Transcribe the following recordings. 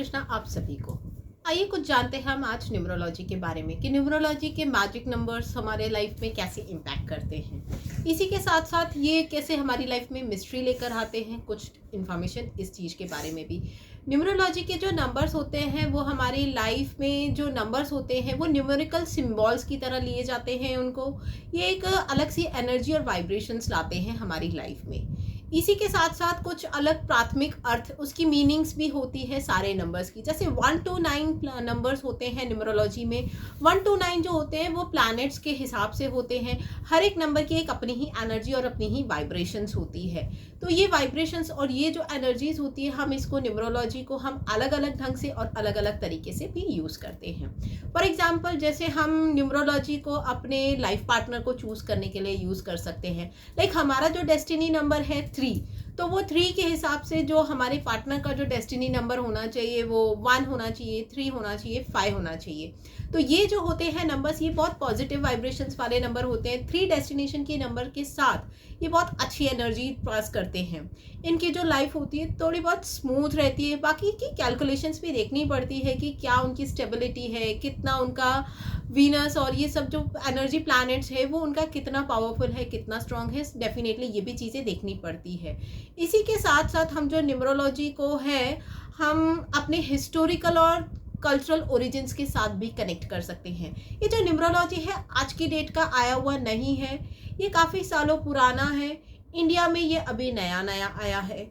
कृष्णा आप सभी को। आइए कुछ जानते हैं हम आज न्यूमरोलॉजी के बारे में कि न्यूमरोलॉजी के मैजिक नंबर्स हमारे लाइफ में कैसे इम्पैक्ट करते हैं। इसी के साथ साथ ये कैसे हमारी लाइफ में मिस्ट्री लेकर आते हैं, कुछ इन्फॉर्मेशन इस चीज़ के बारे में भी। न्यूमरोलॉजी के जो नंबर्स होते हैं वो हमारी लाइफ में जो नंबर्स होते हैं वो न्यूमेरिकल सिम्बॉल्स की तरह लिए जाते हैं। उनको ये एक अलग सी एनर्जी और वाइब्रेशंस लाते हैं हमारी लाइफ में। इसी के साथ साथ कुछ अलग प्राथमिक अर्थ, उसकी मीनिंग्स भी होती है सारे नंबर्स की। जैसे 1 to 9 नंबर्स होते हैं न्यूमरोलॉजी में। 1 to 9 जो होते हैं वो प्लैनेट्स के हिसाब से होते हैं। हर एक नंबर की एक अपनी ही एनर्जी और अपनी ही वाइब्रेशंस होती है। तो ये वाइब्रेशंस और ये जो एनर्जीज होती है, हम इसको न्यूमरोलॉजी को हम अलग अलग ढंग से और अलग अलग तरीके से भी यूज़ करते हैं। फॉर एग्जाम्पल, जैसे हम न्यूमरोलॉजी को अपने लाइफ पार्टनर को चूज़ करने के लिए यूज़ कर सकते हैं। लाइक हमारा जो डेस्टिनी नंबर है 3, तो वो 3 के हिसाब से जो हमारे पार्टनर का जो डेस्टिनी नंबर होना चाहिए वो 1 होना चाहिए, 3 होना चाहिए, 5 होना चाहिए। तो ये जो होते हैं नंबर्स, ये बहुत पॉजिटिव वाइब्रेशंस वाले नंबर होते हैं। 3 डेस्टिनेशन के नंबर के साथ ये बहुत अच्छी एनर्जी पास करते हैं। इनकी जो लाइफ होती है थोड़ी बहुत स्मूथ रहती है। बाकी की कैलकुलेशंस भी देखनी पड़ती है कि क्या उनकी स्टेबिलिटी है, कितना उनका वीनस और ये सब जो एनर्जी प्लैनेट्स है वो उनका कितना पावरफुल है, कितना स्ट्रांग है। डेफिनेटली ये भी चीज़ें देखनी पड़ती है। इसी के साथ साथ हम जो न्यूमरोलॉजी को है, हम अपने हिस्टोरिकल और कल्चरल ओरिजिन्स के साथ भी कनेक्ट कर सकते हैं। ये जो न्यूमरोलॉजी है आज की डेट का आया हुआ नहीं है, ये काफ़ी सालों पुराना है। इंडिया में ये अभी नया नया आया है।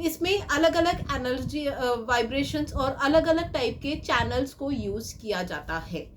इसमें अलग अलग एनर्जी वाइब्रेशंस और अलग अलग टाइप के चैनल्स को यूज़ किया जाता है।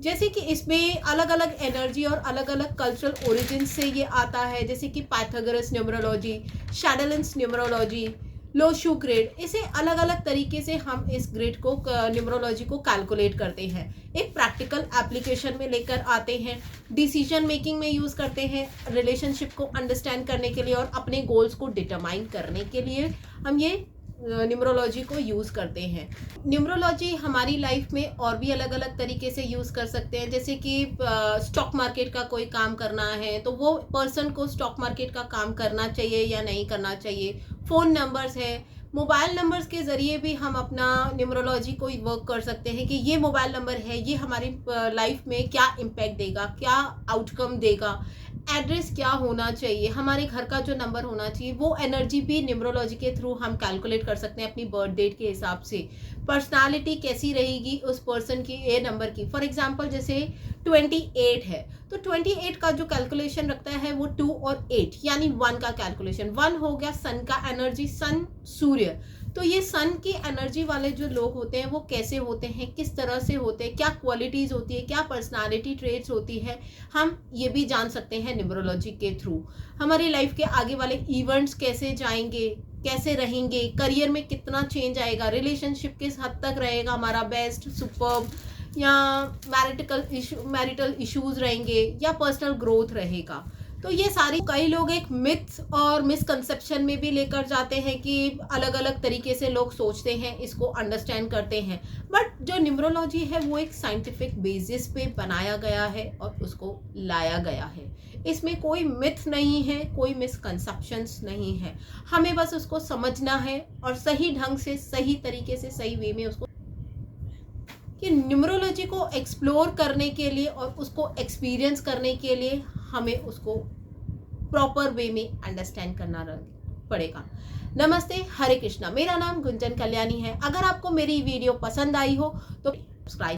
जैसे कि इसमें अलग अलग एनर्जी और अलग अलग कल्चरल ओरिजिन से ये आता है। जैसे कि पाइथागोरस न्यूमरोलॉजी, शैडलेंस न्यूमरोलॉजी, लोशू ग्रिड, इसे अलग अलग तरीके से हम इस ग्रिड को न्यूमरोलॉजी को कैलकुलेट करते हैं, एक प्रैक्टिकल एप्लीकेशन में लेकर आते हैं, डिसीजन मेकिंग में यूज़ करते हैं, रिलेशनशिप को अंडरस्टैंड करने के लिए और अपने गोल्स को डिटरमाइन करने के लिए हम ये न्यूमरोलॉजी को यूज़ करते हैं। न्यूमरोलॉजी हमारी लाइफ में और भी अलग अलग तरीके से यूज़ कर सकते हैं। जैसे कि स्टॉक मार्केट का कोई काम करना है तो वो पर्सन को स्टॉक मार्केट का काम करना चाहिए या नहीं करना चाहिए। फ़ोन नंबर्स है, मोबाइल नंबर्स के ज़रिए भी हम अपना न्यूमरोलॉजी को वर्क कर सकते हैं कि ये मोबाइल नंबर है, ये हमारी लाइफ में क्या इम्पैक्ट देगा, क्या आउटकम देगा। एड्रेस क्या होना चाहिए, हमारे घर का जो नंबर होना चाहिए, वो एनर्जी भी न्यूमरोलॉजी के थ्रू हम कैलकुलेट कर सकते हैं अपनी बर्थ डेट के हिसाब से। पर्सनालिटी कैसी रहेगी उस पर्सन की, ए नंबर की। फॉर एग्जांपल जैसे 28 है तो 28 का जो कैलकुलेशन रखता है वो 2 और 8 यानी 1 का कैलकुलेशन। 1 हो गया सन का एनर्जी, सन सूर्य। तो ये सन की एनर्जी वाले जो लोग होते हैं वो कैसे होते हैं, किस तरह से होते हैं, क्या क्वालिटीज़ होती है, क्या पर्सनालिटी ट्रेट्स होती है, हम ये भी जान सकते हैं न्यूमरोलॉजी के थ्रू। हमारी लाइफ के आगे वाले इवेंट्स कैसे जाएंगे, कैसे रहेंगे, करियर में कितना चेंज आएगा, रिलेशनशिप किस हद तक रहेगा हमारा बेस्ट, सुपर्ब, या मैरिटल इश्यूज रहेंगे या पर्सनल ग्रोथ रहेगा। तो ये सारी, कई लोग एक मिथ और मिसकंसेप्शन में भी लेकर जाते हैं कि अलग अलग तरीके से लोग सोचते हैं, इसको अंडरस्टैंड करते हैं। बट जो न्यूमरोलॉजी है वो एक साइंटिफिक बेसिस पे बनाया गया है और उसको लाया गया है। इसमें कोई मिथ नहीं है, कोई मिसकंसेप्शंस नहीं है। हमें बस उसको समझना है और सही ढंग से, सही तरीके से, सही वे में उसको, कि न्यूमरोलॉजी को एक्सप्लोर करने के लिए और उसको एक्सपीरियंस करने के लिए हमें उसको प्रॉपर वे में अंडरस्टैंड करना पड़ेगा। नमस्ते, हरे कृष्णा। मेरा नाम गुंजन कल्याणी है। अगर आपको मेरी वीडियो पसंद आई हो तो सब्सक्राइब